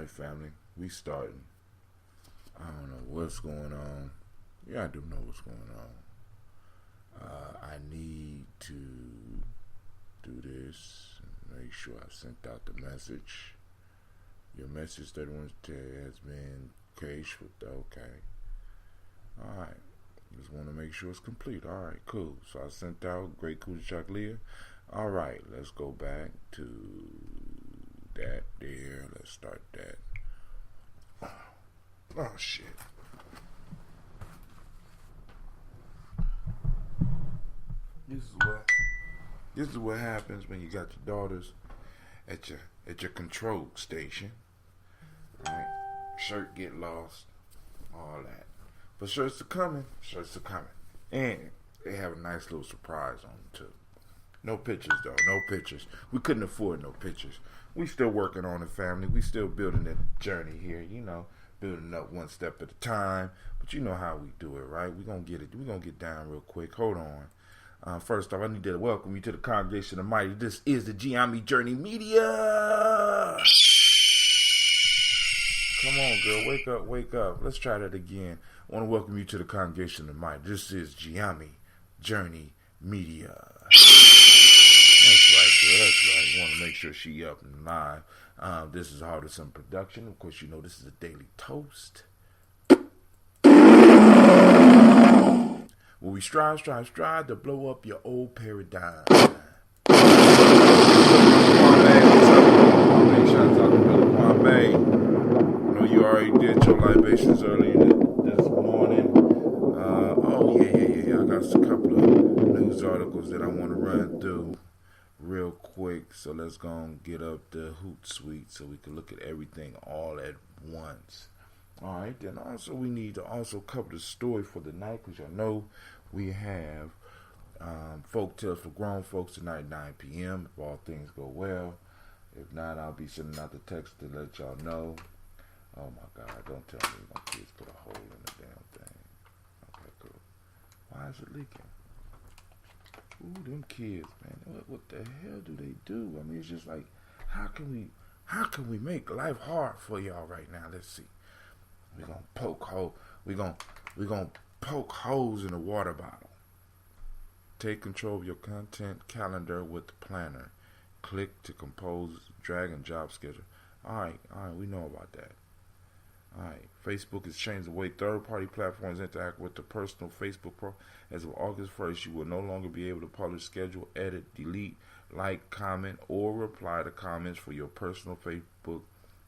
Alright, family, we starting. I don't know what's going on. Yeah, I do know what's going on. I need to do this and make sure I sent out the message. Your message 31 has been cached with okay. Alright. Just want to make sure it's complete. Alright, cool. So I sent out Great Kujichagulia. Alright, let's go back to that there. Let's start that. Oh shit. This is what happens when you got your daughters at your control station. Right? Shirt get lost. All that. But shirts are coming. And they have a nice little surprise on them too. No pictures though. No pictures. We couldn't afford no pictures. We still working on the family. We still building the journey here, you know. Building up one step at a time. But you know how we do it, right? We're going to get it. We're going to get down real quick. Hold on. First off, I need to welcome you to the Congregation of Mighty. This is the Gye-Nyame Journey Media. Come on, girl. Wake up. Let's try that again. I want to welcome you to the Congregation of Mighty. This is Gye-Nyame Journey Media. That's right, girl. That's right. I want to make sure she up and live. This is Hardison Production. Of course, you know this is a daily toast. Where we strive to blow up your old paradigm. Shout out to Brother Kwame. I know you already did your libations early this morning. Yeah. I got a couple of news articles that I want to run through real quick. So let's go and get up the Hootsuite so we can look at everything all at once. Alright, then also we need to also cover the story for the night, because y'all know we have folk tales for grown folks tonight at 9 p.m. if all things go well. If not, I'll be sending out the text to let y'all know. Oh my God, don't tell me my kids put a hole in the damn thing. Okay, cool. Why is it leaking? Ooh, them kids, man. What the hell do they do? I mean, it's just like, how can we make life hard for y'all right now? Let's see. We're gonna poke holes in the water bottle. Take control of your content calendar with the planner. Click to compose, drag and job schedule. Alright, we know about that. Alright, Facebook has changed the way third-party platforms interact with the personal Facebook profile. As of August 1st, you will no longer be able to publish, schedule, edit, delete, like, comment, or reply to comments for your personal Facebook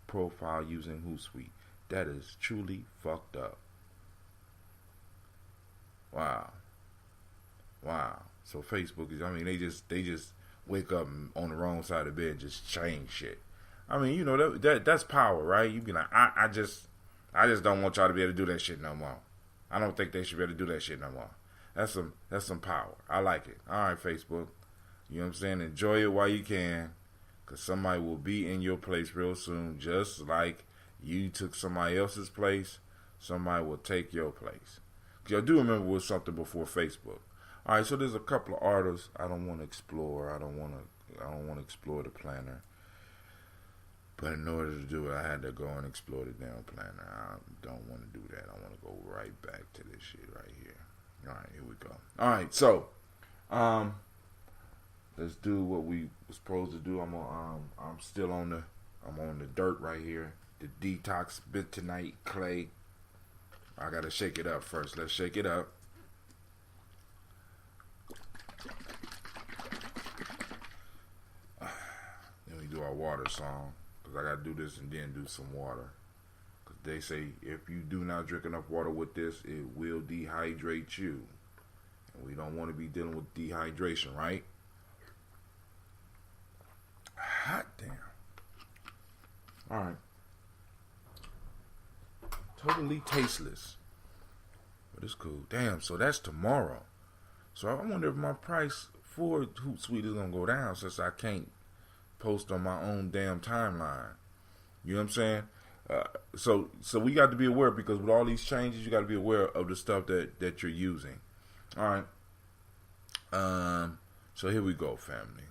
profile using Hootsuite. That is truly fucked up. Wow. So Facebook is, I mean, they just wake up on the wrong side of the bed and just change shit. I mean, you know, that's power, right? You be like, I just don't want y'all to be able to do that shit no more. I don't think they should be able to do that shit no more. That's some power. I like it. All right, Facebook. You know what I'm saying? Enjoy it while you can, because somebody will be in your place real soon, just like you took somebody else's place. Somebody will take your place. Because I do remember it was something before Facebook. All right, so there's a couple of artists I don't want to explore. I don't want to explore the planner. But in order to do it, I had to go and explore the damn planner. I don't want to do that. I want to go right back to this shit right here. All right, here we go. All right, so let's do what we were supposed to do. I'm on the dirt right here. The detox bit tonight, clay. I gotta shake it up first. Let's shake it up. Then we do our water song, because I gotta do this and then do some water. Because they say if you do not drink enough water with this, it will dehydrate you. And we don't want to be dealing with dehydration, right? Hot damn. Alright. Totally tasteless. But it's cool. Damn, so that's tomorrow. So I wonder if my price for Hootsuite is going to go down, since I can't post on my own damn timeline. You know what I'm saying? So we got to be aware, because with all these changes, you got to be aware of the stuff that you're using. All right. So here we go, family.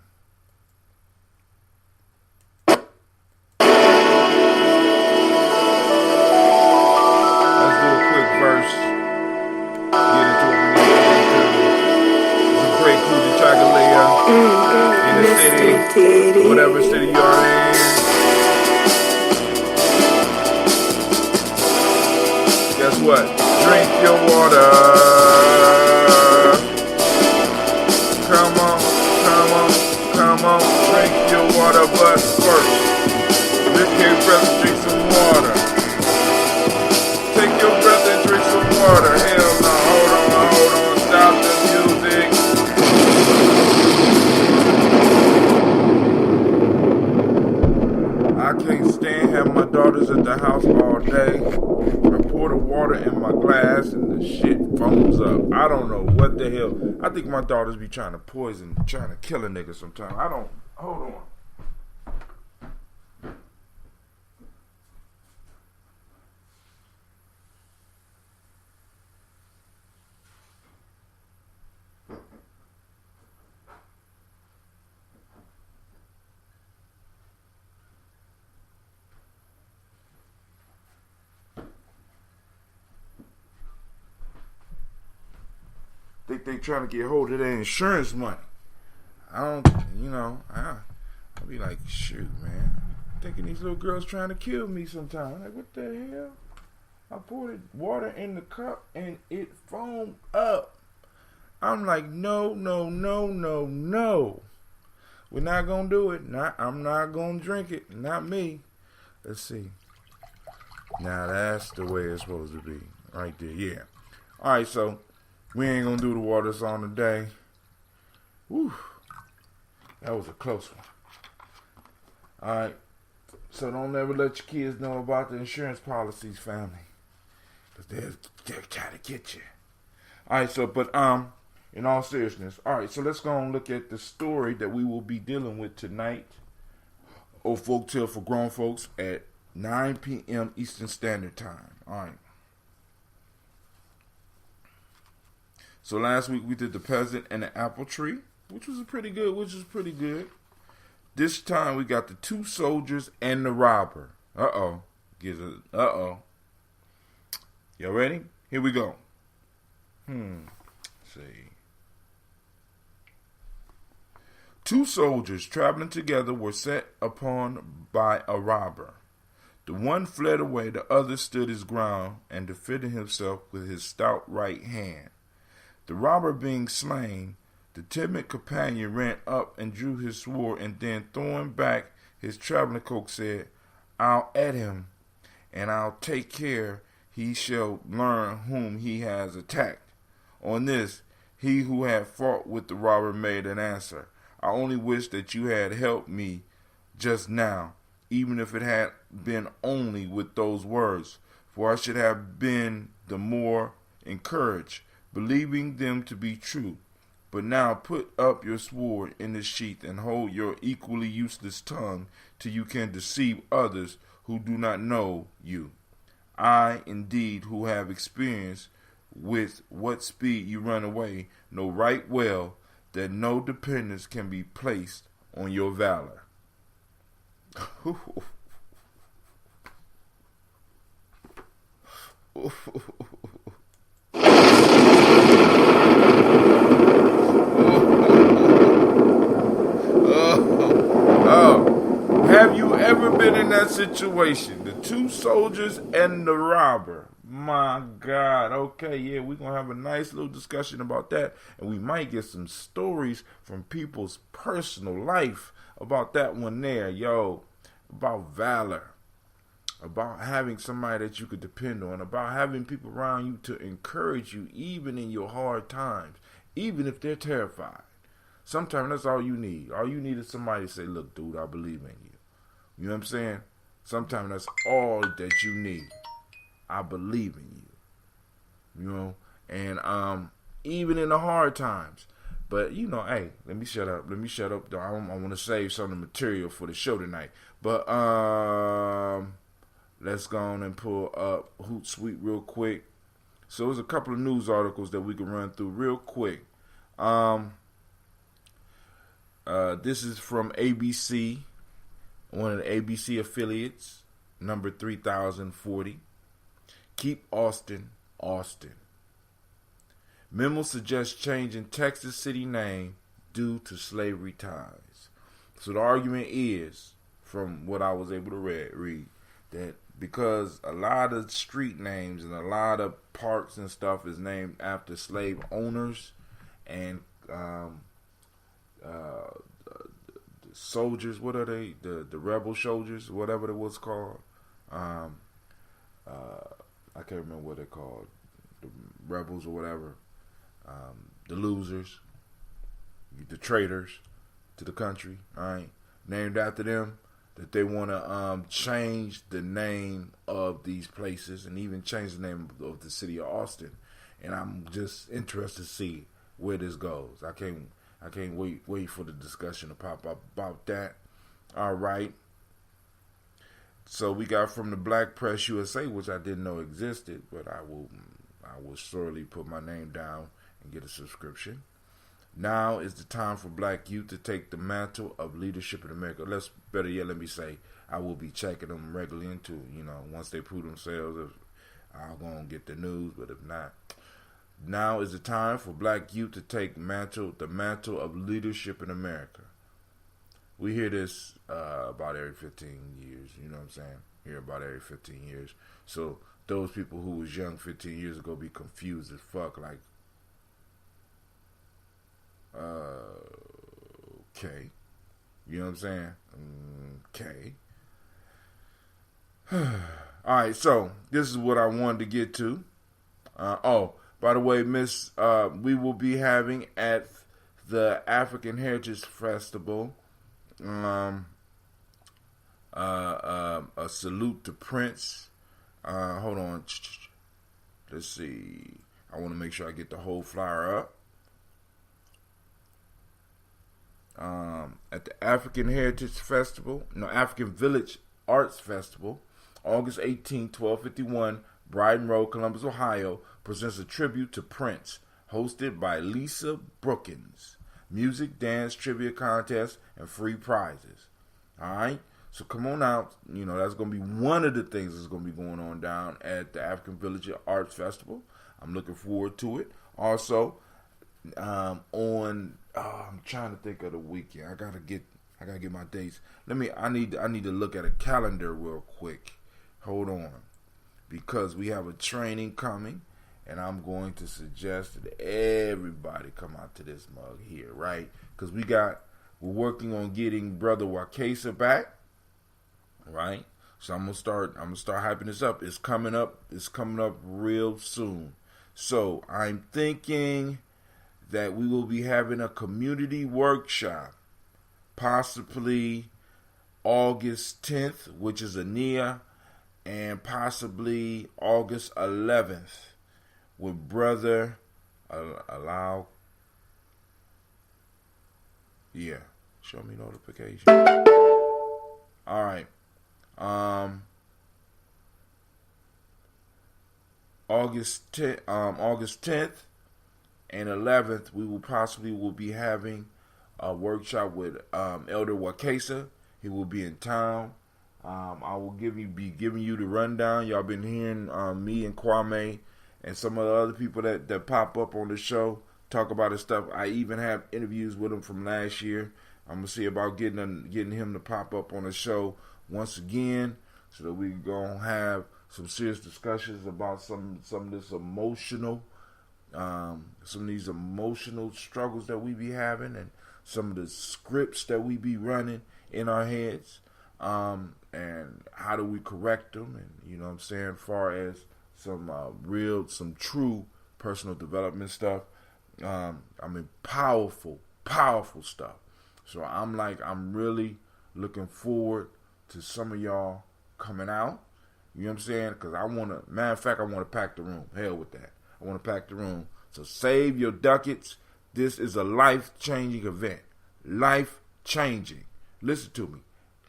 first. Take your breath and drink some water. Take your breath and drink some water. Hell no, hold on, stop the music. I can't stand having my daughters at the house all day. I pour the water in my glass and the shit foams up. I don't know what the hell. I think my daughters be trying to kill a nigga sometimes. Hold on. Think they trying to get hold of their insurance money. I'll be like, shoot, man. I'm thinking these little girls trying to kill me sometimes. Like, what the hell? I poured water in the cup and it foamed up. I'm like, no. We're not going to do it. I'm not going to drink it. Not me. Let's see. Now, that's the way it's supposed to be. Right there, yeah. All right, so we ain't going to do the water song today. Whew. That was a close one. All right. So don't ever let your kids know about the insurance policies, family. Because they'll try to get you. All right, so, but in all seriousness. All right, so let's go and look at the story that we will be dealing with tonight. Old Folktale for Grown Folks at 9 p.m. Eastern Standard Time. All right. So last week we did the peasant and the apple tree, which was pretty good. This time we got the two soldiers and the robber. Uh-oh. Y'all ready? Here we go. Let's see. Two soldiers traveling together were set upon by a robber. The one fled away, the other stood his ground and defended himself with his stout right hand. The robber being slain, the timid companion ran up and drew his sword, and then throwing back his traveling cloak said, "I'll at him, and I'll take care he shall learn whom he has attacked." On this, he who had fought with the robber made an answer, "I only wish that you had helped me just now, even if it had been only with those words, for I should have been the more encouraged, believing them to be true. But now put up your sword in the sheath and hold your equally useless tongue till you can deceive others who do not know you. I, indeed, who have experience with what speed you run away, know right well that no dependence can be placed on your valor." Have you ever been in that situation? The two soldiers and the robber. My God. Okay, yeah, we're going to have a nice little discussion about that. And we might get some stories from people's personal life about that one there. Yo, about valor. About having somebody that you could depend on. About having people around you to encourage you even in your hard times. Even if they're terrified. Sometimes that's all you need. All you need is somebody to say, "Look, dude, I believe in you." You know what I'm saying? Sometimes that's all that you need. I believe in you. You know? And even in the hard times. But, you know, hey, let me shut up. Though I want to save some of the material for the show tonight. But let's go on and pull up Hootsuite real quick. So there's a couple of news articles that we can run through real quick. This is from ABC, one of the ABC affiliates, number 3040. Keep Austin, Austin. Memo suggests changing Texas city name due to slavery ties. So the argument is, from what I was able to read, that because a lot of street names and a lot of parks and stuff is named after slave owners, and soldiers. What are they? The rebel soldiers, whatever it was called. I can't remember what they're called. The rebels or whatever. The losers, the traitors to the country. All right, named after them. That they want to change the name of these places and even change the name of the city of Austin. And I'm just interested to see where this goes. I can't wait for the discussion to pop up about that. All right. So we got from the Black Press USA, which I didn't know existed, but I will surely put my name down and get a subscription. Now is the time for black youth to take the mantle of leadership in America. Better yet, let me say, I will be checking them regularly into, once they prove themselves, I'll go and get the news, but if not. Now is the time for black youth to take the mantle of leadership in America. We hear this about every 15 years, you know what I'm saying? Hear about every 15 years. So those people who was young 15 years ago be confused as fuck, like, okay. You know what I'm saying? Okay. Alright, so this is what I wanted to get to. By the way, we will be having at the African Heritage Festival a salute to Prince. Hold on. Let's see. I want to make sure I get the whole flyer up. At the African Village Arts Festival, August 18, 1251, Brighton Road, Columbus, Ohio, presents a tribute to Prince, hosted by Lisa Brookins. Music, dance, trivia contest, and free prizes. Alright? So come on out. That's going to be one of the things that's going to be going on down at the African Village Arts Festival. I'm looking forward to it. Also, I'm trying to think of the weekend. I gotta get my dates. I need to look at a calendar real quick. Hold on, because we have a training coming, and I'm going to suggest that everybody come out to this mug here, right? Because we're working on getting Brother Wakesa back, right? So I'm gonna start hyping this up. It's coming up real soon. So I'm thinking that we will be having a community workshop, possibly August 10th, which is a NIA, and possibly August 11th with Brother Allow. Yeah, show me notification. All right. August 10th and 11th, we will be having a workshop with Elder Wakesa. He will be in town. I will be giving you the rundown. Y'all been hearing me and Kwame and some of the other people that pop up on the show talk about his stuff. I even have interviews with him from last year. I'm gonna see about getting him to pop up on the show once again, so that we gonna have some serious discussions about some of this emotional. Some of these emotional struggles that we be having, and some of the scripts that we be running in our heads, and how do we correct them, and what I'm saying, as far as some true personal development stuff. Powerful stuff. So I'm really looking forward to some of y'all coming out. You know what I'm saying? Because I want to pack the room. Hell with that. I want to pack the room. So save your ducats. This is a life-changing event. Life-changing. Listen to me.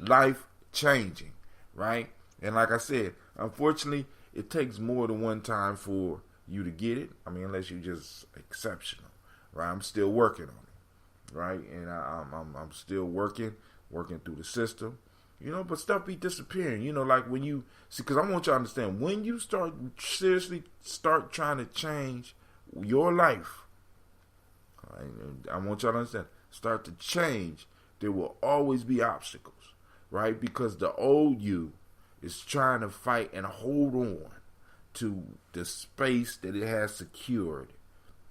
Life-changing. Right? And like I said, unfortunately, it takes more than one time for you to get it. Unless you're just exceptional. Right? I'm still working on it. Right? And I'm still working through the system. But stuff be disappearing. Like when you see, because I want you to understand, when you seriously start trying to change your life, I want y'all to understand, start to change, there will always be obstacles, right? Because the old you is trying to fight and hold on to the space that it has secured.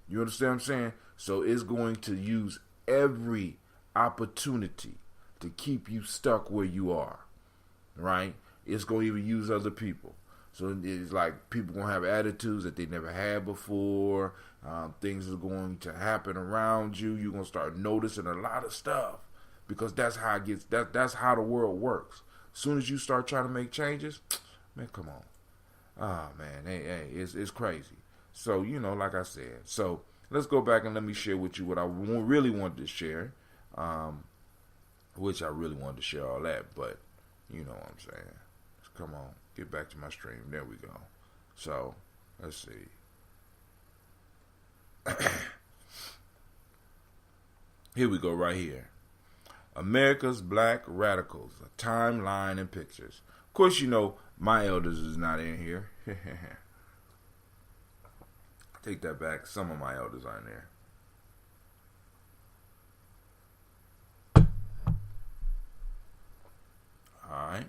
You understand what I'm saying? So it's going to use every opportunity to keep you stuck where you are, right? It's going to even use other people. So it's like people going to have attitudes that they never had before. Things are going to happen around you. You're going to start noticing a lot of stuff because that's how it gets. That's how the world works. As soon as you start trying to make changes, man, come on. Oh, man, hey, it's crazy. So, like I said. So let's go back and let me share with you what I really wanted to share. Which I really wanted to share all that, but you know what I'm saying. Come on, get back to my stream. There we go. So, let's see. Here we go right here. America's Black Radicals, a timeline and pictures. Of course, my elders is not in here. Take that back. Some of my elders aren't there. All right.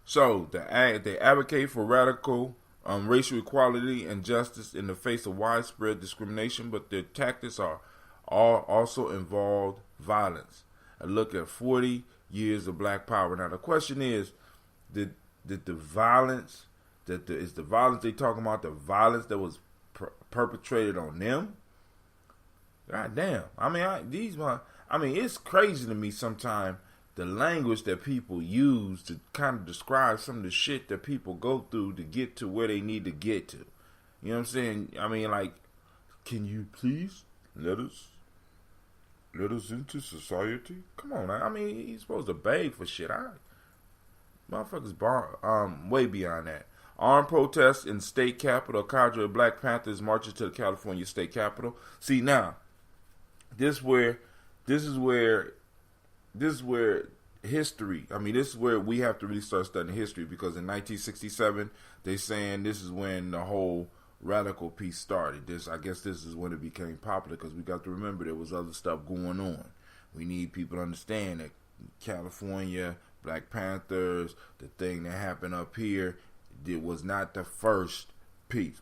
So they advocate for radical racial equality and justice in the face of widespread discrimination, but their tactics are all also involved violence. A look at 40 years of Black power. Now the question is, did the violence is the violence they talking about the violence that was perpetrated on them? God damn. It's crazy to me sometimes. The language that people use to kind of describe some of the shit that people go through to get to where they need to get to. You know what I'm saying? Can you please let us into society? Come on, he's supposed to beg for shit. Motherfuckers way beyond that. Armed protests in state capitol. Cadre of Black Panthers marching to the California state capitol. See now, this is where history, this is where we have to really start studying history, because in 1967, they saying this is when the whole radical piece started. I guess this is when it became popular, because we got to remember there was other stuff going on. We need people to understand that California, Black Panthers, the thing that happened up here, it was not the first piece,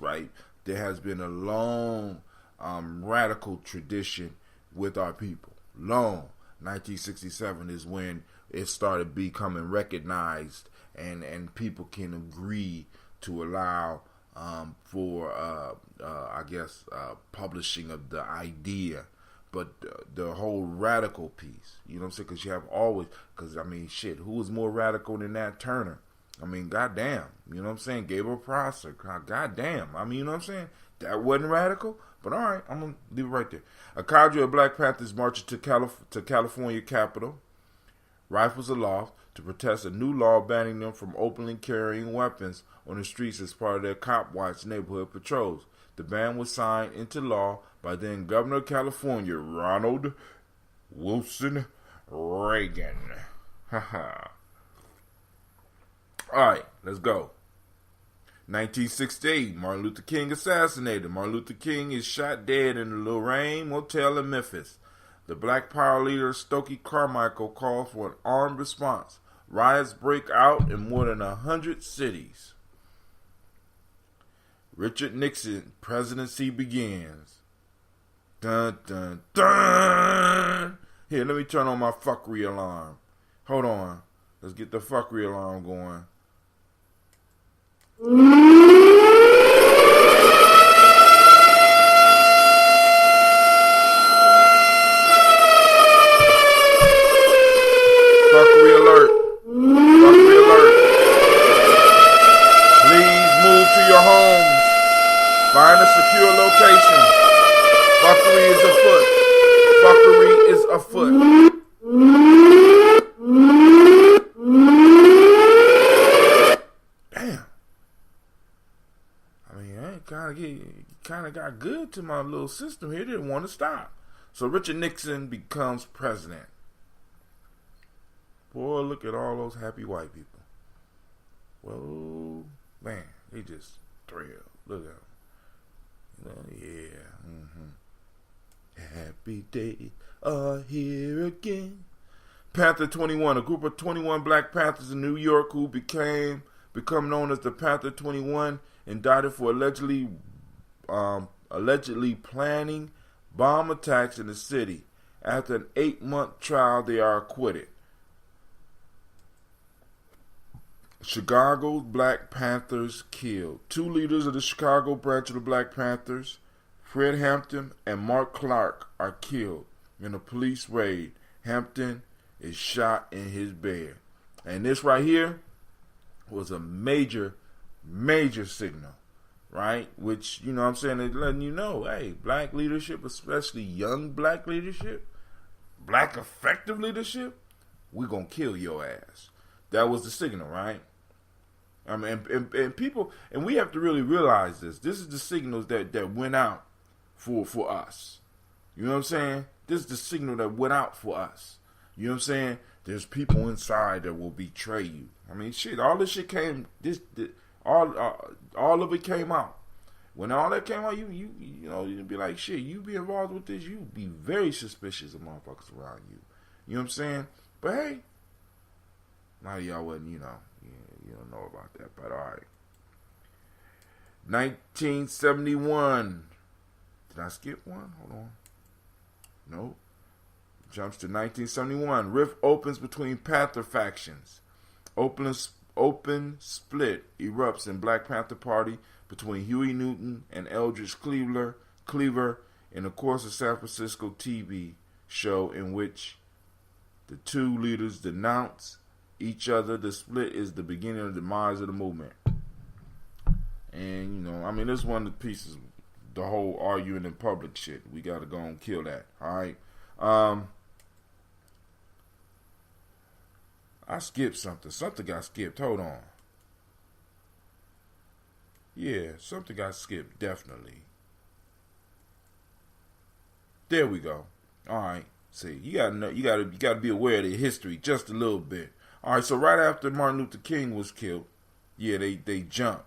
right? There has been a long radical tradition with our people. Long. 1967 is when it started becoming recognized, and people can agree to allow for publishing of the idea. But the whole radical piece, you know what I'm saying? Because you have always, who was more radical than Nat Turner? Goddamn, you know what I'm saying? Gabriel Prosser, goddamn. You know what I'm saying? That wasn't radical. But all right, I'm going to leave it right there. A cadre of Black Panthers marching to California Capitol, rifles aloft, to protest a new law banning them from openly carrying weapons on the streets as part of their Cop Watch neighborhood patrols. The ban was signed into law by then Governor of California, Ronald Wilson Reagan. All right, let's go. 1968, Martin Luther King assassinated. Martin Luther King is shot dead in the Lorraine Motel in Memphis. The Black Power leader Stokely Carmichael called for an armed response. Riots break out in more than 100 cities. Richard Nixon presidency begins. Dun dun dun. Here, let me turn on my fuckery alarm. Hold on. Let's get the fuckery alarm going. Fuckery alert. Fuckery alert. Please move to your homes. Find a secure location. Fuckery is afoot. Fuckery is afoot. Kind of got good to my little system here. Didn't want to stop. So Richard Nixon becomes president. Boy, look at all those happy white people. Whoa, man, they just thrilled. Look at them. Yeah. Happy days are here again. Panther 21, a group of 21 Black Panthers in New York who become known as the Panther 21, indicted for allegedly planning bomb attacks in the city After an 8-month trial, they are acquitted. Chicago's Black Panthers killed. 2 leaders of the Chicago branch of the Black Panthers, Fred Hampton and Mark Clark, are killed in a police raid. Hampton is shot in his bed. And this right here was a major signal, right? Which, you know what I'm saying, they're letting you know, hey, black leadership, especially young black leadership, black effective leadership, we're going to kill your ass. That was the signal, right? I mean, and people, and we have to really realize this. This is the signals that went out for us. You know what I'm saying? This is the signal that went out for us. You know what I'm saying? There's people inside that will betray you. I mean, shit, all this shit came, all of it came out. When all that came out, you know, you'd be like, shit, you be involved with this, you'd be very suspicious of motherfuckers around you. You know what I'm saying? But hey, a lot of y'all wouldn't, you know, you don't know about that, but alright. 1971. Did I skip one? Hold on. Nope. Jumps to 1971. Rift opens between Panther factions. Open split erupts in Black Panther Party between Huey Newton and Eldridge Cleaver in the course of San Francisco TV show in which the 2 leaders denounce each other. The split is the beginning of the demise of the movement. And, you know, I mean, this is one of the pieces, the whole arguing in public shit. We got to go and kill that. All right. I skipped something. Something got skipped. Hold on. Yeah, something got skipped. Definitely. There we go. All right. See, you gotta know, you gotta be aware of the history just a little bit. All right. So right after Martin Luther King was killed, yeah, they jumped.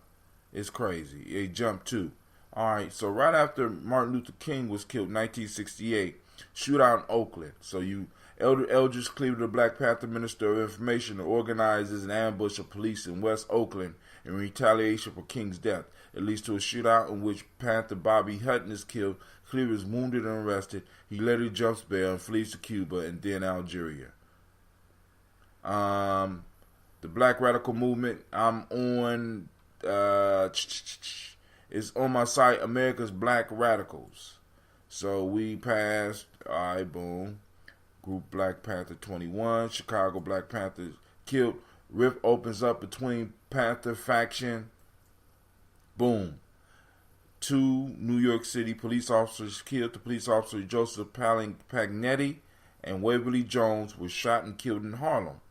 It's crazy. They jumped too. All right. So right after Martin Luther King was killed, 1968, shootout in Oakland. So Eldridge Cleaver, the Black Panther Minister of Information, organizes an ambush of police in West Oakland in retaliation for King's death. It leads to a shootout in which Panther Bobby Hutton is killed. Cleaver is wounded and arrested. He later jumps bail and flees to Cuba and then Algeria. The Black Radical Movement, I'm on, it's on my site, America's Black Radicals. So we passed, alright, boom. Group Black Panther 21, Chicago Black Panthers killed. Rift opens up between Panther faction. Boom. 2 New York City police officers killed. The police officer Joseph Pagnetti and Waverly Jones were shot and killed in Harlem.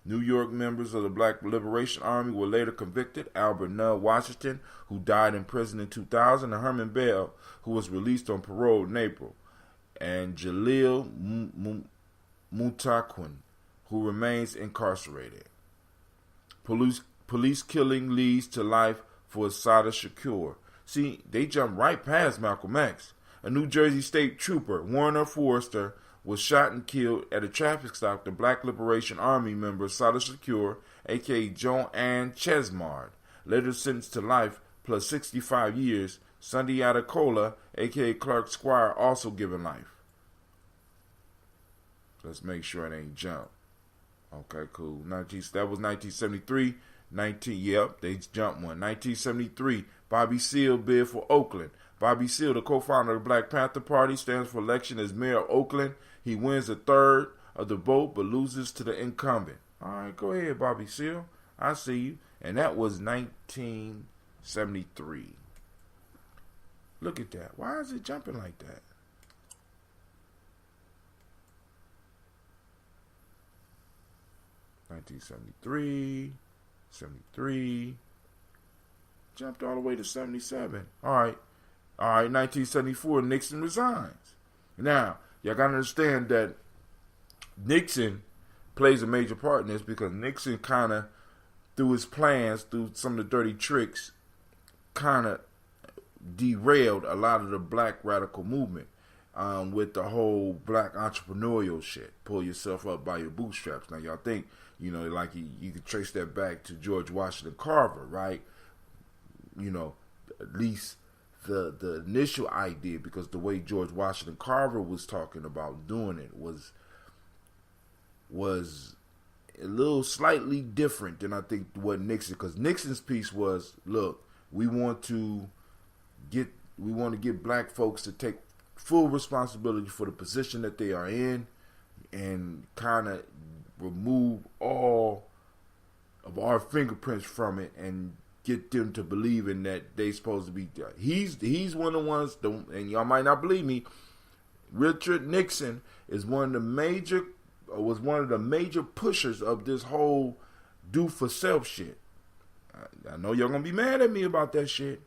New York members of the Black Liberation Army were later convicted. Albert Null Washington, who died in prison in 2000, and Herman Bell, who was released on parole in April, and Jalil Mutaquin, who remains incarcerated. Police killing leads to life for Assata Shakur. See, they jumped right past Malcolm X. A New Jersey state trooper, Warner Forrester, was shot and killed at a traffic stop. The Black Liberation Army member Assata Shakur, a.k.a. Joanne Chesmard, later sentenced to life plus 65 years. Sundiata Cola, a.k.a. Clark Squire, also given life. Let's make sure it ain't jump. Okay, cool. That was 1973. Yep, they jumped one. 1973, Bobby Seale bid for Oakland. Bobby Seale, the co-founder of the Black Panther Party, stands for election as mayor of Oakland. He wins a third of the vote, but loses to the incumbent. All right, go ahead, Bobby Seale. I see you. And that was 1973. Look at that. Why is it jumping like that? (1973, 73, jumped all the way to 77. All right, 1974, Nixon resigns. Now, y'all got to understand that Nixon plays a major part in this because Nixon kind of, through his plans, through some of the dirty tricks, kind of derailed a lot of the black radical movement with the whole black entrepreneurial shit. Pull yourself up by your bootstraps. Now, y'all think, you know, like you could trace that back to George Washington Carver, right? You know, at least the initial idea, because the way George Washington Carver was talking about doing it was a little slightly different than I think what Nixon, because Nixon's piece was, look, we want to get black folks to take full responsibility for the position that they are in and kind of remove all of our fingerprints from it and get them to believe in that they supposed to be. He's one of the ones, and y'all might not believe me, Richard Nixon was one of the major pushers of this whole do for self shit. I know y'all gonna be mad at me about that shit,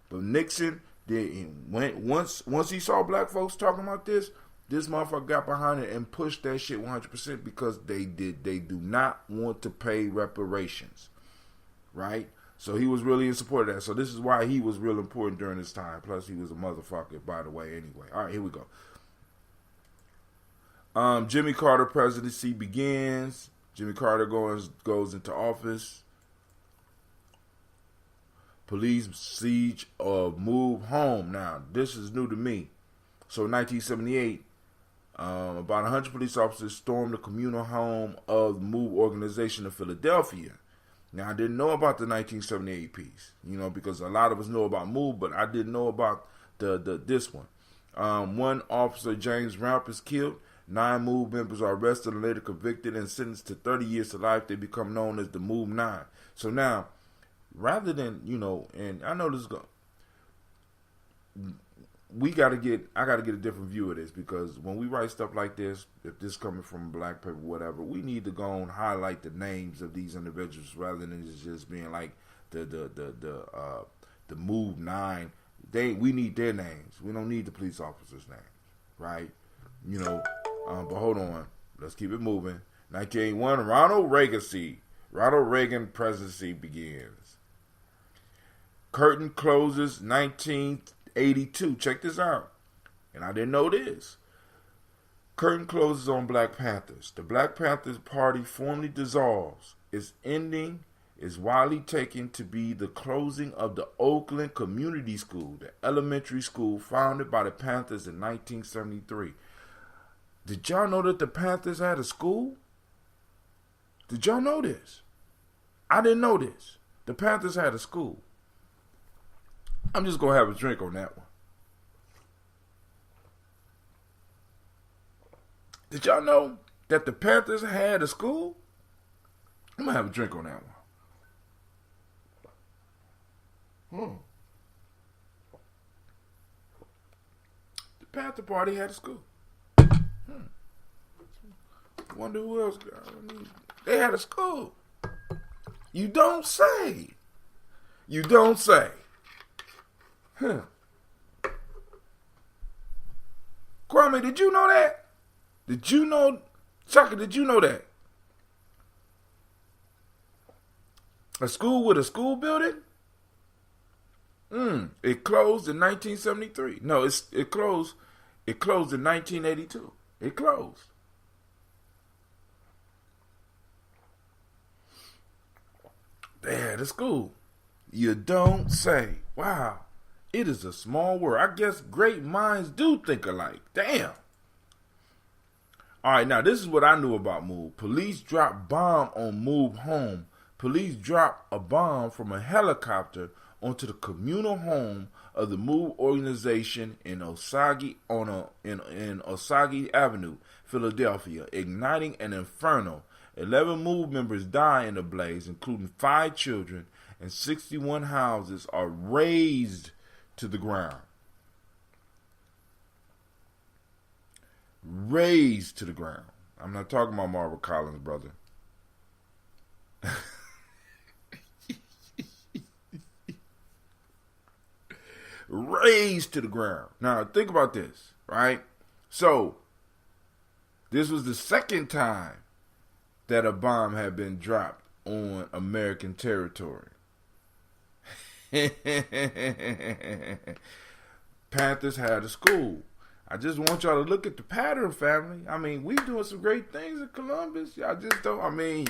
but Nixon once he saw black folks talking about this motherfucker got behind it and pushed that shit 100%, because they do not want to pay reparations, right? So he was really in support of that. So this is why he was real important during this time. Plus he was a motherfucker, by the way. Anyway, all right, here we go. Jimmy Carter presidency begins. Jimmy Carter goes into office. Police siege of move home. Now, this is new to me. So in 1978, about 100 police officers stormed the communal home of the MOVE organization in Philadelphia. Now, I didn't know about the 1978 piece, because a lot of us know about MOVE, but I didn't know about this one. One officer, James Ramp, is killed. 9 MOVE members are arrested and later convicted and sentenced to 30 years to life. They become known as the MOVE 9. So now, rather than, and I know this is going, I got to get a different view of this, because when we write stuff like this, if this coming from black people, whatever, we need to go and highlight the names of these individuals rather than just being like the MOVE 9. We need their names. We don't need the police officers' names, right? But hold on, let's keep it moving. 1981, Ronald Reagan presidency begins. Curtain closes 1982. Check this out. And I didn't know this. Curtain closes on Black Panthers. The Black Panthers Party formally dissolves. Its ending is widely taken to be the closing of the Oakland Community School, the elementary school founded by the Panthers in 1973. Did y'all know that the Panthers had a school? Did y'all know this? I didn't know this. The Panthers had a school. I'm just going to have a drink on that one. Did y'all know that the Panthers had a school? I'm going to have a drink on that one. The Panther Party had a school. Wonder who else. They had a school. You don't say. You don't say. Kwame, did you know that? Did you know, Chaka, did you know that? A school with a school building? It closed in 1973. No, it closed in 1982. It closed. They had a school. You don't say. Wow. It is a small world. I guess great minds do think alike. Damn. All right, now this is what I knew about MOVE. Police dropped bomb on MOVE home. Police dropped a bomb from a helicopter onto the communal home of the MOVE organization in Osage in Osage Avenue, Philadelphia, igniting an inferno. 11 MOVE members die in the blaze, including 5 children, and 61 houses are razed to the ground. Razed to the ground. I'm not talking about Marva Collins, brother. Razed to the ground. Now, think about this, right? So, this was the second time that a bomb had been dropped on American territory. Panthers had a school. I just want y'all to look at the pattern, family. I mean, we doing some great things in Columbus. Y'all just don't, we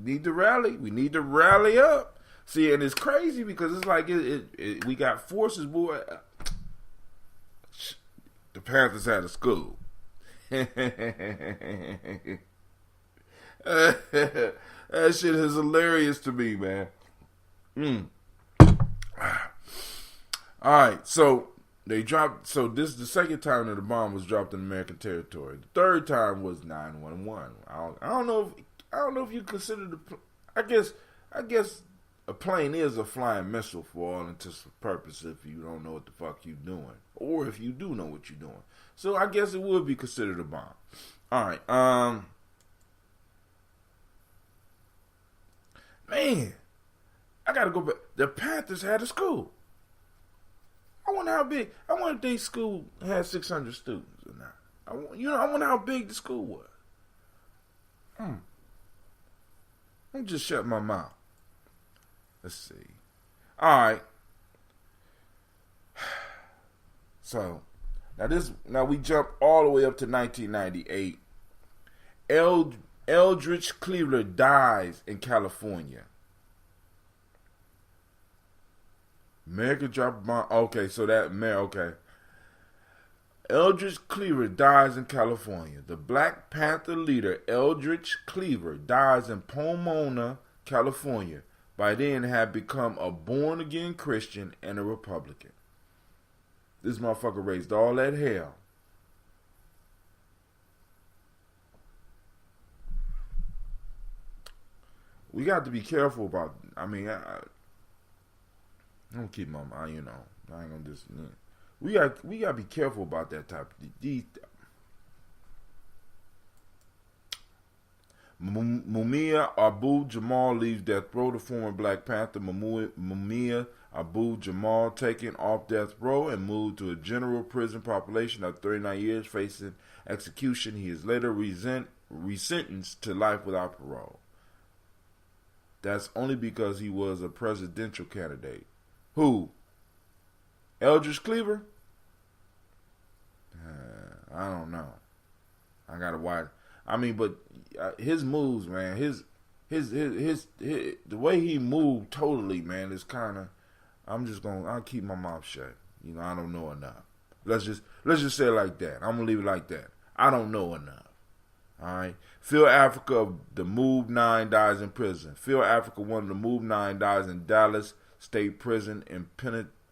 need to rally. We need to rally up. See, and it's crazy because it's like we got forces, boy. Panthers had a school. That shit is hilarious to me, man. Alright, so they dropped. So this is the second time that the bomb was dropped in American territory. The third time was 9/11. I don't know if you consider I guess a plane is a flying missile for all intents and purposes if you don't know what the fuck you're doing, or if you do know what you're doing. So I guess it would be considered a bomb. All right, man, I gotta go back. The Panthers had a school. I wonder how big. I wonder if their school had 600 students or not. I wonder how big the school was. Let me just shut my mouth. Let's see. All right. So now we jump all the way up to 1998. Eldridge Cleaver dies in California. America dropped a bomb. Okay, so okay. Eldridge Cleaver dies in California. The Black Panther leader Eldridge Cleaver dies in Pomona, California. By then had become a born-again Christian and a Republican. This motherfucker raised all that hell. We got to be careful about. I mean, I don't keep my mind. I ain't gonna just. We gotta be careful about that type of these. Mumia Abu Jamal leaves death row. The former Black Panther Mumia Abu Jamal taken off death row and moved to a general prison population after 39 years facing execution. He is later resentenced to life without parole. That's only because he was a presidential candidate. Who? Eldridge Cleaver? I don't know. I gotta watch. I mean, but his moves, man, the way he moved totally, man, is kind of. I'll keep my mouth shut. I don't know enough. Let's just say it like that. I'm gonna leave it like that. I don't know enough. All right. Phil Africa of the Move 9 dies in prison. Phil Africa, one of the Move 9, dies in Dallas State Prison in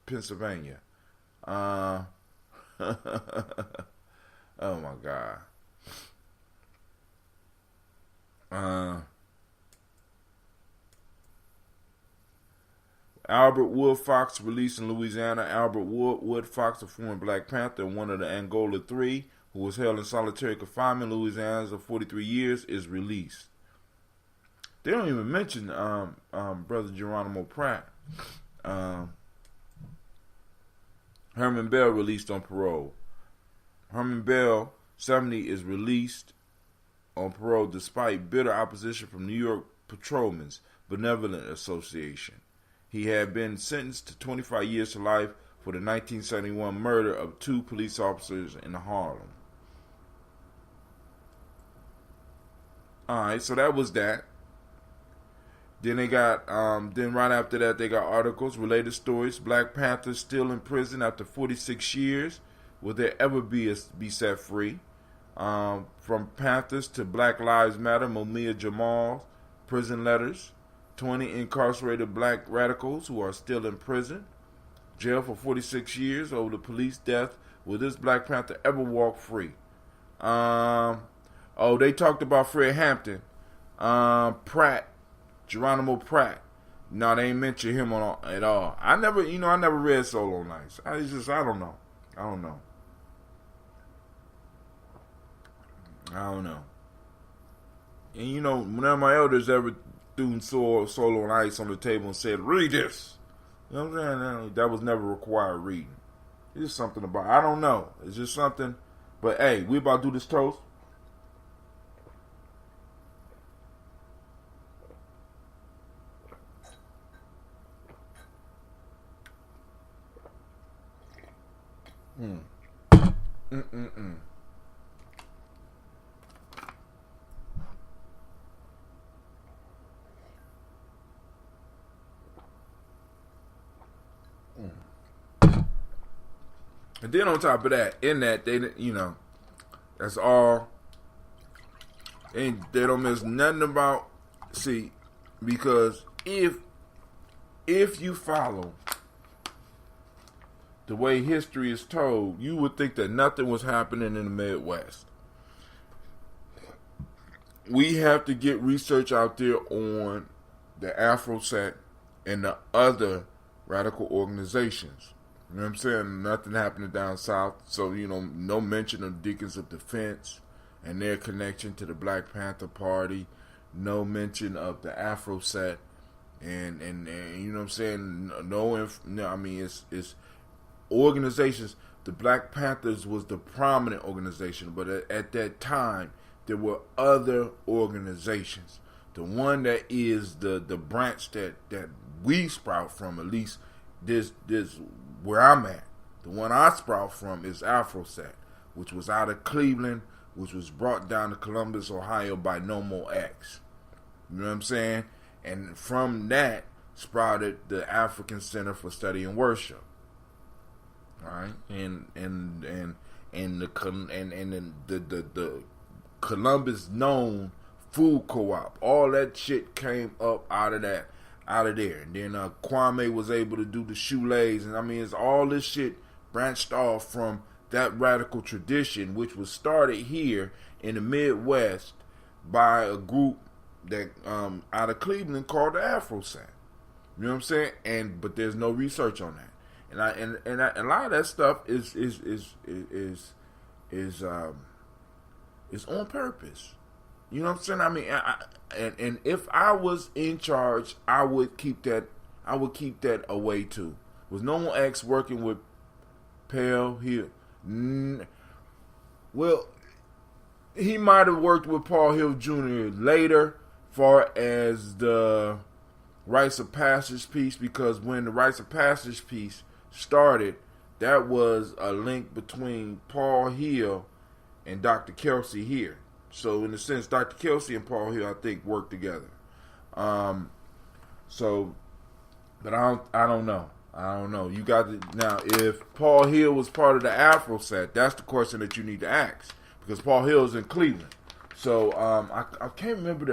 Pennsylvania. Oh my God. Albert Wood Fox released in Louisiana. Albert Wood Fox, a former Black Panther and one of the Angola Three, who was held in solitary confinement in Louisiana for 43 years, is released. They don't even mention Brother Geronimo Pratt. Herman Bell released on parole. Herman Bell, 70, is released on parole despite bitter opposition from New York Patrolmen's Benevolent Association. He had been sentenced to 25 years to life for the 1971 murder of 2 police officers in Harlem. Alright, so that was that. Then they got, then right after that, they got articles, related stories. Black Panthers still in prison after 46 years. Will there ever be set free? From Panthers to Black Lives Matter, Mumia Jamal's prison letters. 20 incarcerated black radicals who are still in prison. Jail for 46 years over the police death. Will this Black Panther ever walk free? They talked about Fred Hampton. Pratt. Geronimo Pratt. No, they ain't mention him at all. I never read Solo Nights. I don't know. And none of my elders ever threw Solo Nights on the table and said, read this. You know what I'm saying? That was never required reading. It's just something about, I don't know. It's just something. But hey, we about to do this toast. And then on top of that, in that, they, that's all. And they don't miss nothing about, see, because if you follow the way history is told, you would think that nothing was happening in the Midwest. We have to get research out there on the AfroSet and the other radical organizations. You know what I'm saying? Nothing happening down south. So, no mention of Deacons of Defense and their connection to the Black Panther Party. No mention of the AfroSet. And you know what I'm saying? It's organizations. The Black Panthers was the prominent organization. But at that time, there were other organizations. The one that is the branch that we sprout from, at least this where I'm at. The one I sprout from is AfroSet, which was out of Cleveland, which was brought down to Columbus, Ohio by Nomo X. You know what I'm saying? And from that sprouted the African Center for Study and Worship. All right, and the Columbus known food co-op, all that shit came up out of there. And then Kwame was able to do the shoelace, and it's all this shit branched off from that radical tradition, which was started here in the Midwest by a group that out of Cleveland called the AfroSet. You know what I'm saying? But there's no research on that, and a lot of that stuff is on purpose. You know what I'm saying? And if I was in charge, I would keep that away too. Was Normal X working with Pale Hill? Well, he might have worked with Paul Hill Jr. later, far as the Rites of Passage piece, because when the Rites of Passage piece started, that was a link between Paul Hill and Dr. Kelsey here. So in a sense, Dr. Kelsey and Paul Hill, I think, work together. But I don't know. You got to, now, if Paul Hill was part of the AfroSet, that's the question that you need to ask, because Paul Hill is in Cleveland. So I can't remember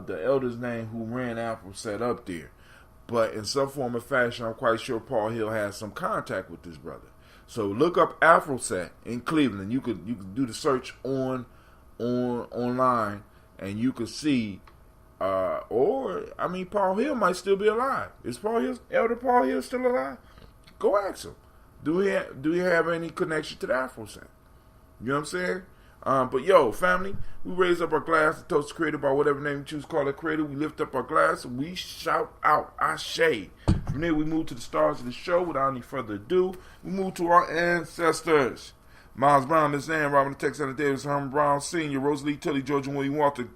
the elder's name who ran AfroSet up there, but in some form or fashion, I'm quite sure Paul Hill has some contact with this brother. So look up AfroSet in Cleveland. You could do the search online, and you could see, Paul Hill might still be alive. Is Elder Paul Hill still alive? Go ask him. Do he have any connection to the AfroSet? You know what I'm saying? But yo, family, we raise up our glass to toast the Creator by whatever name you choose to call it Creator. We lift up our glass and we shout out Ashe. From there, we move to the stars of the show. Without any further ado, we move to our ancestors. Miles Brown, Miss Ann, Robert Texas, Davis, Herman Brown Sr., Rosalie Tilly, George and William Walter,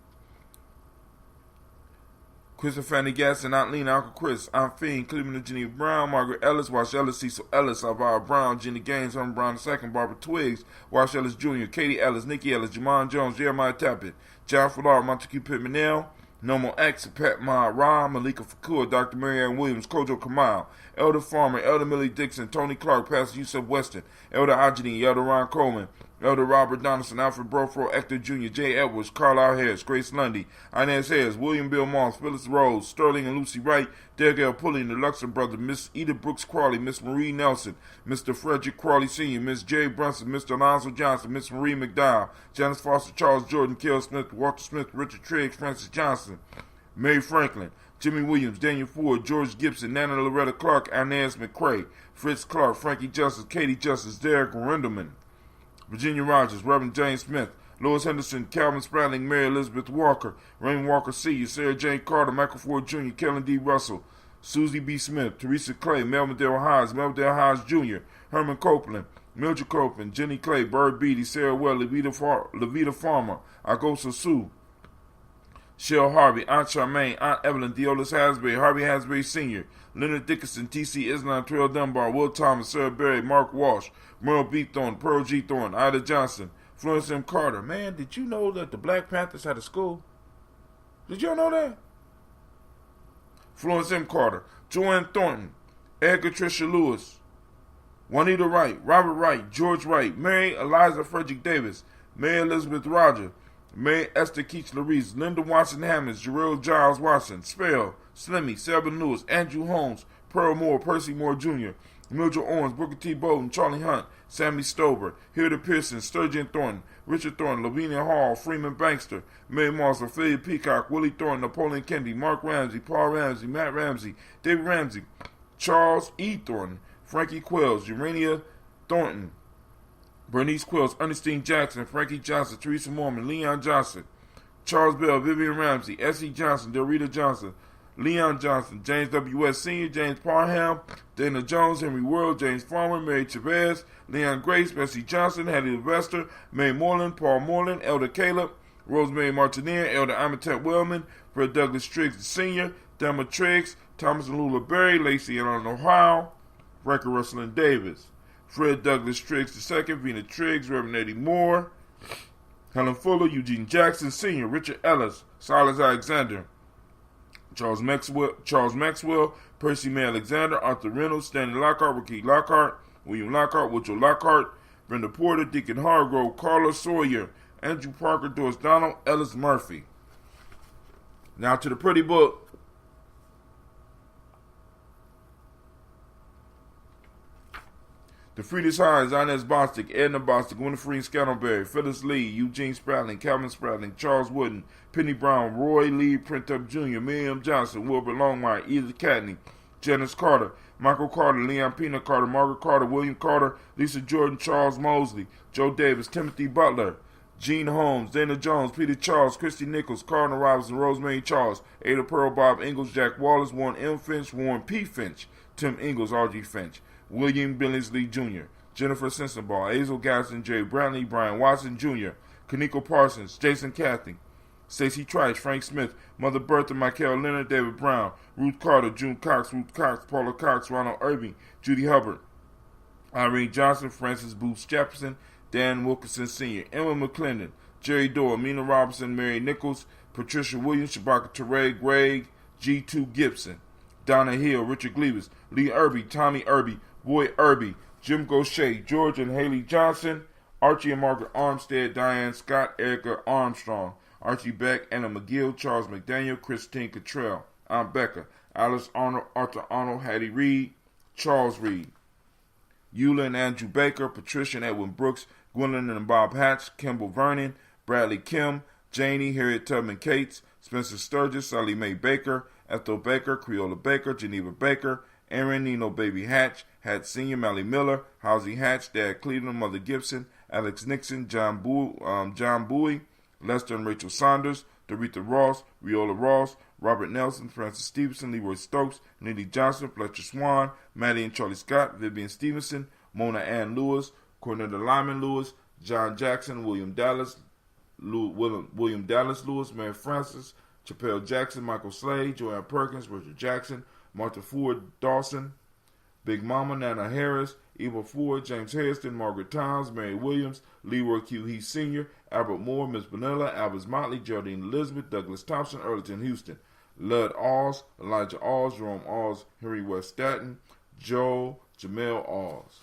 Chris and Fanny Gaston, Aunt Lena, Uncle Chris, Aunt Fiend, Cleveland and Virginia Brown, Margaret Ellis, Wash Ellis, Cecil Ellis, Alvara Brown, Jenny Gaines, Herman Brown II, Barbara Twiggs, Wash Ellis Jr., Katie Ellis, Nikki Ellis, Jamon Jones, Jeremiah Tappet, John Fuller, Montague Pittman Nell, Normal X, Pat Ma Ra, Malika Fakur, Dr. Marianne Williams, Kojo Kamal, Elder Farmer, Elder Millie Dixon, Tony Clark, Pastor Yusuf Weston, Elder Ajani, Elder Ron Coleman, Elder Robert Donaldson, Alfred Brofro, Hector Jr., Jay Edwards, Carlisle Harris, Grace Lundy, Inez Harris, William Bill Moss, Phyllis Rose, Sterling and Lucy Wright, Derek L. Pulley, the Luxon brother, Miss Edith Brooks Crawley, Miss Marie Nelson, Mr. Frederick Crawley Sr., Miss Jerry Brunson, Mr. Alonzo Johnson, Miss Marie McDowell, Janice Foster, Charles Jordan, Kel Smith, Walter Smith, Richard Triggs, Francis Johnson, Mary Franklin, Jimmy Williams, Daniel Ford, George Gibson, Nana Loretta Clark, Inez McCrae, Fritz Clark, Frankie Justice, Katie Justice, Derek Rindelman, Virginia Rogers, Reverend James Smith, Louis Henderson, Calvin Spradling, Mary Elizabeth Walker, Raymond Walker Sr., Sarah Jane Carter, Michael Ford Jr., Kellen D. Russell, Susie B. Smith, Teresa Clay, Melvin Dale Hodge, Jr., Herman Copeland, Mildred Copeland, Jenny Clay, Bird Beatty, Sarah Well, Levita Farmer, Agosa Sue, Shell Harvey, Aunt Charmaine, Aunt Evelyn, Deolis Hasbury, Harvey Hasbury Sr., Leonard Dickinson, T.C. Islam, Terrell Dunbar, Will Thomas, Sarah Berry, Mark Walsh, Merle B. Thorne, Pearl G. Thorne, Ida Johnson, Florence M. Carter. Man, did you know that the Black Panthers had a school? Did y'all know that? Florence M. Carter, Joanne Thornton, Edgar Tricia Lewis, Juanita Wright, Robert Wright, George Wright, Mary Eliza Frederick Davis, Mary Elizabeth Roger, Mary Esther Keach Larice, Linda Watson Hammonds, Jarrell Giles Watson, Spell, Slimmy, Selby Lewis, Andrew Holmes, Pearl Moore, Percy Moore Jr., Mildred Owens, Booker T. Bowden, Charlie Hunt, Sammy Stover, Hilda Pearson, Sturgeon Thornton, Richard Thornton, Lavinia Hall, Freeman Bankster, Mae Moss, Ophelia Peacock, Willie Thornton, Napoleon Kennedy, Mark Ramsey, Paul Ramsey, Matt Ramsey, David Ramsey, Charles E. Thornton, Frankie Quells, Urania Thornton, Bernice Quells, Ernestine Jackson, Frankie Johnson, Teresa Mormon, Leon Johnson, Charles Bell, Vivian Ramsey, S.E. Johnson, Dorita Johnson, Leon Johnson, James W. West Sr., James Parham, Dana Jones, Henry World, James Farmer, Mary Chavez, Leon Grace, Bessie Johnson, Hattie Levester, Mae Moreland, Paul Moreland, Elder Caleb, Rosemary Martineer, Elder Amitet Wellman, Fred Douglas Triggs Sr., Thelma Triggs, Thomas and Lula Berry, Lacey and Eleanor Howe, Record Russell and Davis, Fred Douglas Triggs II, Vena Triggs, Reverend Eddie Moore, Helen Fuller, Eugene Jackson Sr., Richard Ellis, Silas Alexander, Charles Maxwell, Percy May Alexander, Arthur Reynolds, Stanley Lockhart, Ricky Lockhart, William Lockhart, Woodrow Lockhart, Brenda Porter, Deacon Hargrove, Carla Sawyer, Andrew Parker, Doris Donald, Ellis Murphy. Now to the pretty book. The Friedrich Hines, Inez Bostic, Edna Bostic, Winifred Scantleberry, Phyllis Lee, Eugene Spratling, Calvin Spratling, Charles Wooden, Penny Brown, Roy Lee Printup Jr., Miriam Johnson, Wilbur Longmire, Edith Catney, Janice Carter, Michael Carter, Leon Pena Carter, Margaret Carter, William Carter, Lisa Jordan, Charles Mosley, Joe Davis, Timothy Butler, Gene Holmes, Dana Jones, Peter Charles, Christy Nichols, Cardinal Robinson, Rosemary Charles, Ada Pearl, Bob Ingalls, Jack Wallace, Warren M. Finch, Warren P. Finch, Tim Ingalls, R.G. Finch, William Billingsley Jr., Jennifer Sensenbaugh, Hazel Gaston, Jerry Brantley, Brian Watson Jr., Kaneko Parsons, Jason Cathy, Stacey Trice, Frank Smith, Mother Bertha, Michael Leonard, David Brown, Ruth Carter, June Cox, Ruth Cox, Paula Cox, Ronald Irving, Judy Hubbard, Irene Johnson, Francis Booth Jefferson, Dan Wilkinson Sr., Emma McClendon, Jerry Dorr, Mina Robinson, Mary Nichols, Patricia Williams, Shabaka Teray, Greg, G2 Gibson, Donna Hill, Richard Gleavis, Lee Irby, Tommy Irby, Boy Irby, Jim Gaucher, George and Haley Johnson, Archie and Margaret Armstead, Diane Scott, Erica Armstrong, Archie Beck, Anna McGill, Charles McDaniel, Christine Cottrell, Aunt Becca, Alice Arnold, Arthur Arnold, Hattie Reed, Charles Reed, Eula and Andrew Baker, Patricia and Edwin Brooks, Gwendolyn and Bob Hatch, Kimball Vernon, Bradley Kim, Janie, Harriet Tubman Cates, Spencer Sturgis, Sally Mae Baker, Ethel Baker, Creola Baker, Geneva Baker, Aaron Nino Baby Hatch, Hatch Sr., Mally Miller, Housie Hatch, Dad Cleveland, Mother Gibson, Alex Nixon, John Bowie, Lester and Rachel Saunders, Doretha Ross, Riola Ross, Robert Nelson, Francis Stevenson, Leroy Stokes, Nitty Johnson, Fletcher Swan, Maddie and Charlie Scott, Vivian Stevenson, Mona Ann Lewis, Cornetta Lyman Lewis, John Jackson, William Dallas Lewis, Mary Francis, Chappelle Jackson, Michael Slade, Joanne Perkins, Richard Jackson, Martha Ford Dawson, Big Mama, Nana Harris, Eva Ford, James Hairston, Margaret Towns, Mary Williams, Leroy Q. Heath Sr., Albert Moore, Miss Vanilla, Albert Motley, Geraldine Elizabeth, Douglas Thompson, Earlington Houston, Lud Alls, Elijah Alls, Jerome Alls, Henry West Staten, Joe Jamel Alls,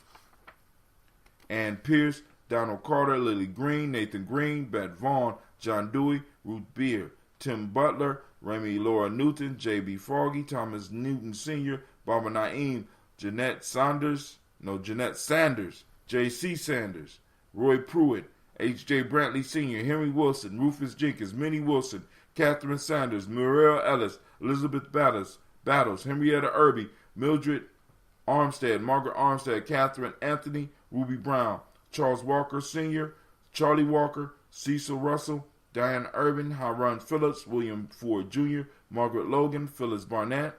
Ann Pierce, Donald Carter, Lily Green, Nathan Green, Bet Vaughn, John Dewey, Ruth Beard, Tim Butler, Remy Laura Newton, J.B. Foggy, Thomas Newton Sr., Barbara Naeem, Jeanette Sanders, J.C. Sanders, Roy Pruitt, H.J. Brantley Sr., Henry Wilson, Rufus Jenkins, Minnie Wilson, Catherine Sanders, Muriel Ellis, Elizabeth Battles, Henrietta Irby, Mildred Armstead, Margaret Armstead, Catherine Anthony, Ruby Brown, Charles Walker Sr., Charlie Walker, Cecil Russell, Diane Irvin, Haron Phillips, William Ford Jr., Margaret Logan, Phyllis Barnett,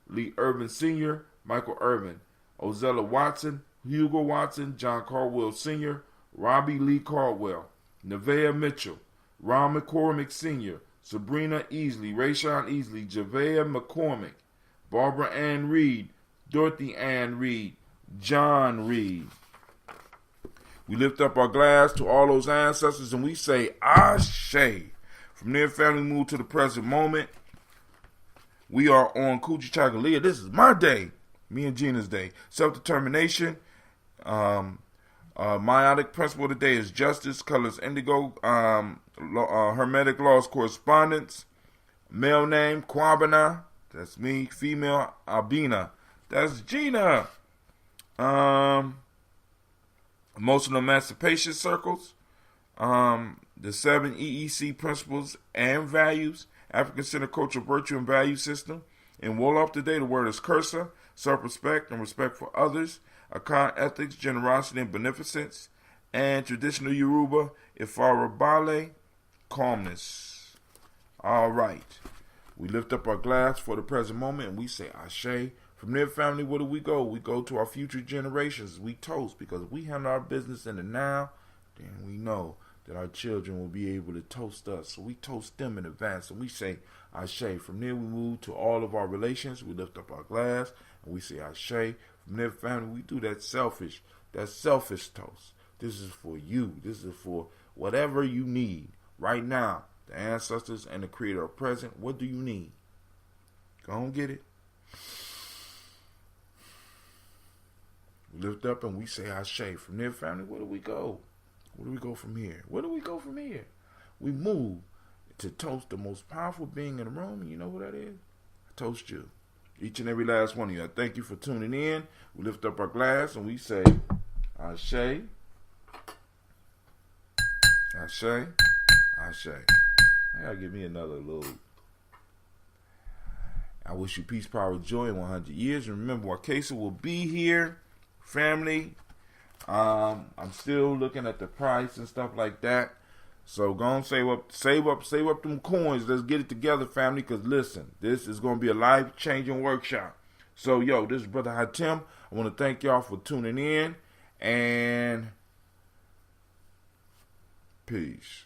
Lee Irvin Sr., Michael Irvin, Ozella Watson, Hugo Watson, John Caldwell Sr., Robbie Lee Caldwell, Nevaeh Mitchell, Ron McCormick Sr., Sabrina Easley, Rayshawn Easley, Javea McCormick, Barbara Ann Reed, Dorothy Ann Reed, John Reed. We lift up our glass to all those ancestors and we say, Ashe. From their family move to the present moment. We are on Kujichagulia. This is my day. Me and Gina's day. Self-determination. Meiotic principle today is justice. Colors indigo. Hermetic laws correspondence. Male name Kwabena. That's me. Female Albina. That's Gina. Emotional emancipation circles. The 7 EEC principles and values. African Centered Cultural Virtue and Value System. In Wolof today, the word is Kursa, self-respect and respect for others, Akan ethics, generosity and beneficence, and traditional Yoruba, Ifarabale, calmness. All right. We lift up our glass for the present moment and we say Ashe. From there, family, where do we go? We go to our future generations. We toast because if we handle our business in the now, then we know that our children will be able to toast us. So we toast them in advance and we say Ashe. From there we move to all of our relations. We lift up our glass and we say Ashe. From there, family, we do that selfish toast. This is for you. This is for whatever you need. Right now, the ancestors and the creator are present. What do you need? Go on, get it. We lift up and we say Ashe. From there, family, where do we go? Where do we go from here? Where do we go from here? We move to toast the most powerful being in the room. And you know who that is? I toast you. Each and every last one of you. I thank you for tuning in. We lift up our glass and we say, Ashe, Ashe, Ashe. I gotta give me another little. I wish you peace, power, joy in 100 years. And remember, Wakesa will be here. Family. I'm still looking at the price and stuff like that. So go on, save up them coins. Let's get it together, family. Cause listen, this is gonna be a life-changing workshop. So this is Brother Hatem. I want to thank y'all for tuning in and peace.